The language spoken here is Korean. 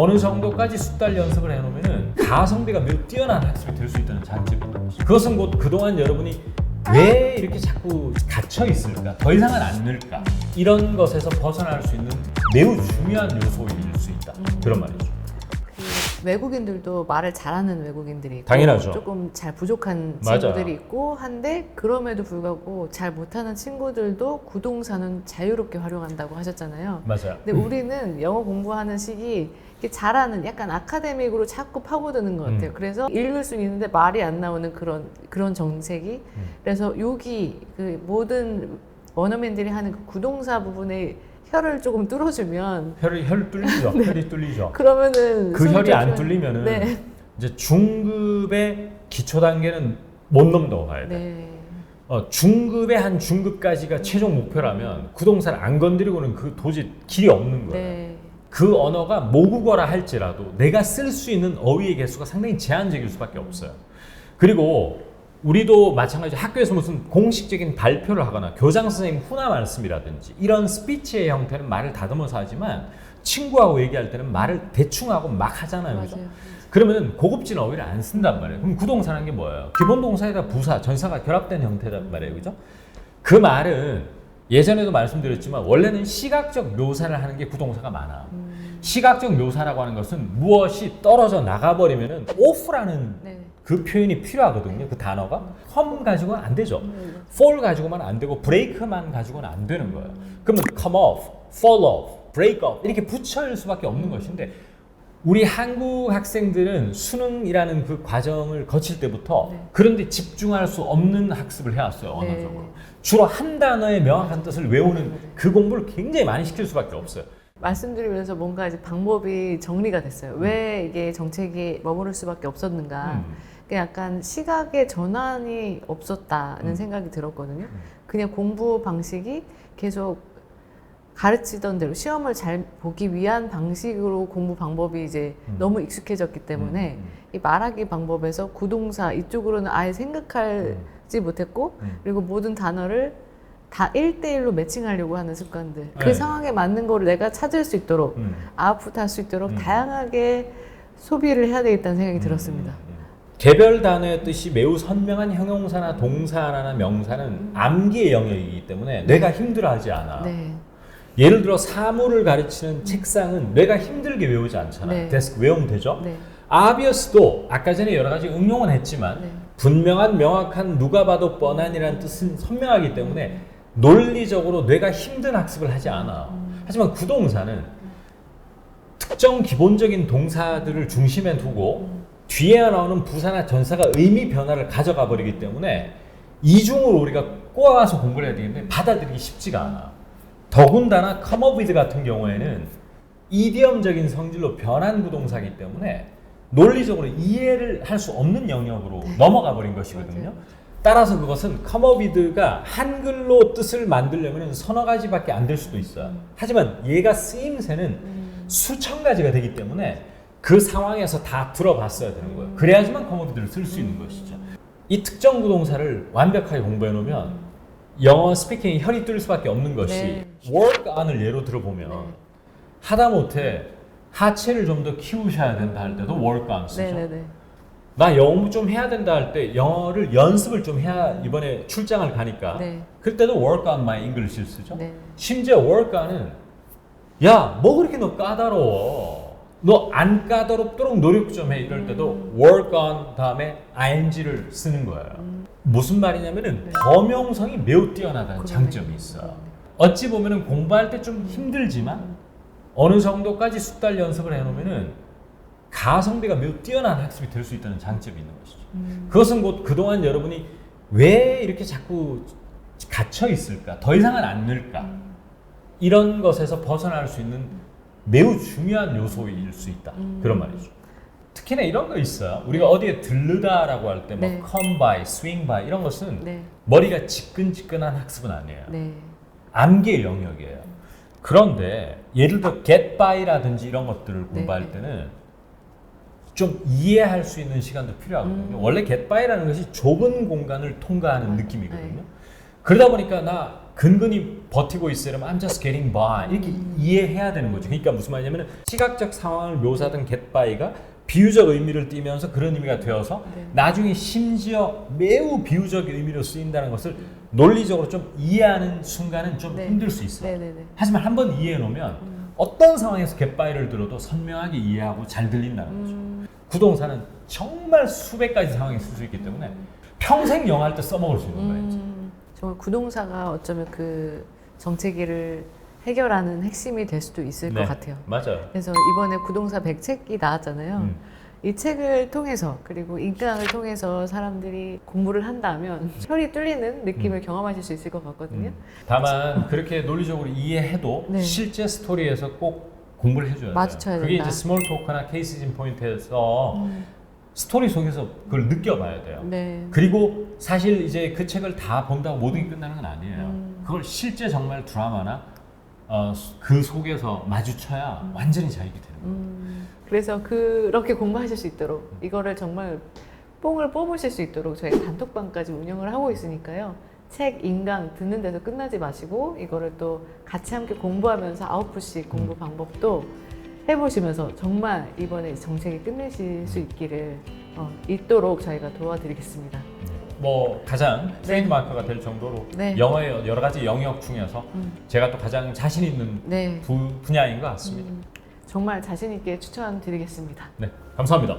어느 정도까지 숙달 연습을 해놓으면은 가성비가 매우 뛰어난 학습이 될 수 있다는 장점이 있는 것이죠. 그것은 곧 그동안 여러분이 왜 이렇게 자꾸 갇혀 있을까? 더 이상은 안 늘까? 이런 것에서 벗어날 수 있는 매우 중요한 요소일 수 있다. 그런 말이죠. 외국인들도 말을 잘하는 외국인들이 있고 당연하죠. 조금 잘 부족한 맞아. 친구들이 있고 한데 그럼에도 불구하고 잘 못하는 친구들도 구동사는 자유롭게 활용한다고 하셨잖아요. 맞아요. 근데 우리는 영어 공부하는 시기 이렇게 잘하는 약간 아카데믹으로 자꾸 파고드는 것 같아요. 그래서 읽을 수는 있는데 말이 안 나오는 그런 정색이 그래서 여기 그 모든 원어민들이 하는 그 구동사 부분에 혀를 조금 뚫어주면 혈이 뚫리죠. 네. 혈이 뚫리죠. 그러면은 그 혈이 안 뚫리면은 네. 이제 중급의 기초 단계는 못 넘는다고 봐야 돼. 네. 중급의 한 중급까지가 최종 목표라면 구동사를 안 건드리고는 그 도저히 길이 없는 거예요. 네. 그 언어가 모국어라 할지라도 내가 쓸 수 있는 어휘의 개수가 상당히 제한적일 수밖에 없어요. 그리고 우리도 마찬가지로 학교에서 무슨 공식적인 발표를 하거나 교장 선생님 훈화 말씀이라든지 이런 스피치의 형태는 말을 다듬어서 하지만 친구하고 얘기할 때는 말을 대충 하고 막 하잖아요. 그죠? 그러면 고급진 어휘를 안 쓴단 말이에요. 그럼 구동사라는 게 뭐예요? 기본 동사에다 부사, 전사가 결합된 형태란 말이에요. 그죠? 그 말은 예전에도 말씀드렸지만 원래는 시각적 묘사를 하는 게 구동사가 많아. 시각적 묘사라고 하는 것은 무엇이 떨어져 나가버리면은 off라는 네. 그 표현이 필요하거든요. 그 단어가 come 가지고는 안 되죠. fall 가지고만 안 되고 break만 가지고는 안 되는 거예요. 그러면 come off, fall off, break off 이렇게 붙여일 수밖에 없는 것인데 우리 한국 학생들은 수능이라는 그 과정을 거칠 때부터 그런데 집중할 수 없는 학습을 해왔어요. 언어적으로. 주로 한 단어의 명확한 뜻을 외우는 그 공부를 굉장히 많이 시킬 수밖에 없어요. 말씀드리면서 뭔가 이제 방법이 정리가 됐어요. 왜 이게 정책이 머무를 수밖에 없었는가. 약간 시각의 전환이 없었다는 생각이 들었거든요. 그냥 공부 방식이 계속 가르치던 대로 시험을 잘 보기 위한 방식으로 공부 방법이 이제 너무 익숙해졌기 때문에 이 말하기 방법에서 구동사 이쪽으로는 아예 생각하지 못했고 그리고 모든 단어를 다 1대1로 매칭하려고 하는 습관들 그 네. 상황에 맞는 거를 내가 찾을 수 있도록 아웃풋할 수 있도록 다양하게 소비를 해야 되겠다는 생각이 들었습니다. 개별 단어의 뜻이 매우 선명한 형용사나 동사나 명사는 암기의 영역이기 때문에 뇌가 힘들어하지 않아. 네. 예를 들어 사물을 가르치는 책상은 뇌가 힘들게 외우지 않잖아. 네. 데스크 외우면 되죠. 네. obvious도 아까 전에 여러 가지 응용은 했지만 네. 분명한 명확한 누가 봐도 뻔한이라는 뜻은 선명하기 때문에 논리적으로 뇌가 힘든 학습을 하지 않아. 하지만 구동사는 특정 기본적인 동사들을 중심에 두고 뒤에 나오는 부사나 전사가 의미 변화를 가져가 버리기 때문에 이중으로 우리가 꼬아서 공부를 해야 되기 때문에 받아들이기 쉽지가 않아. 더군다나 come up with 같은 경우에는 이디엄적인 성질로 변한 부동사이기 때문에 논리적으로 이해를 할 수 없는 영역으로 넘어가 버린 것이거든요. 맞아요. 따라서 그것은 come up with가 한글로 뜻을 만들려면 서너 가지밖에 안 될 수도 있어요. 하지만 얘가 쓰임새는 수천 가지가 되기 때문에 그 상황에서 다 들어봤어야 되는 거예요. 그래야지만 come up with를 쓸 수 있는 것이죠. 이 특정 부동사를 완벽하게 공부해 놓으면 영어 스피킹이 혈이 뚫릴 수밖에 없는 것이 네. work on을 예로 들어보면 하다못해 하체를 좀 더 키우셔야 된다 할 때도 work on 쓰죠. 네네네. 나 영어 공부 좀 해야 된다 할 때 영어를 연습을 좀 해야 이번에 출장을 가니까 네. 그때도 work on my English를 쓰죠. 네. 심지어 work on은 야, 뭐 그렇게 너 까다로워. 너 안 까다롭도록 노력 좀 해. 이럴 때도 work on 다음에 ing를 쓰는 거예요. 무슨 말이냐면은 범용성이 매우 뛰어나다는 장점이 있어요. 어찌 보면은 공부할 때 좀 힘들지만 어느 정도까지 숙달 연습을 해놓으면은 가성비가 매우 뛰어난 학습이 될 수 있다는 장점이 있는 것이죠. 그것은 곧 그동안 여러분이 왜 이렇게 자꾸 갇혀 있을까? 더 이상은 안 늘까? 이런 것에서 벗어날 수 있는 매우 중요한 요소일 수 있다. 그런 말이죠. 특히나 이런 거 있어요. 우리가 어디에 들르다라고 할 때 뭐 네. come by, swing by 이런 것은 네. 머리가 지끈지끈한 학습은 아니에요. 네. 암기의 영역이에요. 그런데 예를 들어 get by라든지 이런 것들을 공부할 네. 때는 좀 이해할 수 있는 시간도 필요하거든요. 원래 get by라는 것이 좁은 공간을 통과하는 느낌이거든요. 네. 그러다 보니까 나 근근히 버티고 있으려면 I'm just getting by 이렇게 이해해야 되는 거죠. 그러니까 무슨 말이냐면 시각적 상황을 묘사하던 get by가 비유적 의미를 띠면서 그런 의미가 되어서 네. 나중에 심지어 매우 비유적 의미로 쓰인다는 것을 논리적으로 좀 이해하는 순간은 좀 네. 힘들 수 있어요. 네네네. 하지만 한 번 이해해 놓으면 어떤 상황에서 get by를 들어도 선명하게 이해하고 잘 들린다는 거죠. 구동사는 정말 수백 가지 상황에 쓸 수 있기 때문에 평생 영어할 때 써먹을 수 있는 거예요. 정말 구동사가 어쩌면 그 정체기를 해결하는 핵심이 될 수도 있을 네, 것 같아요. 맞아요. 그래서 이번에 구동사 100책이 나왔잖아요. 이 책을 통해서 그리고 인강을 통해서 사람들이 공부를 한다면 혈이 뚫리는 느낌을 경험하실 수 있을 것 같거든요. 다만 그렇게 논리적으로 이해해도 네. 실제 스토리에서 꼭 공부를 해줘야 돼요. 마주쳐야 그게 된다. 이제 스몰 토크나 케이스 인 포인트에서 스토리 속에서 그걸 느껴봐야 돼요. 네. 그리고 사실 이제 그 책을 다 본다고 모든 게 끝나는 건 아니에요. 그걸 실제 정말 드라마나 그 속에서 마주쳐야 완전히 자익이 되는 거예요. 그래서 그렇게 공부하실 수 있도록 이거를 정말 뽕을 뽑으실 수 있도록 저희 단톡방까지 운영을 하고 있으니까요. 책, 인강 듣는 데서 끝나지 마시고 이거를 또 같이 함께 공부하면서 아웃풋식 공부 방법도 해보시면서 정말 이번에 정책이 끝내실 수 있도록 저희가 도와드리겠습니다. 뭐 가장 트레이드마크가 될 정도로 네. 영어의 여러 가지 영역 중에서 제가 또 가장 자신 있는 네. 분야인 것 같습니다. 정말 자신 있게 추천드리겠습니다. 네, 감사합니다.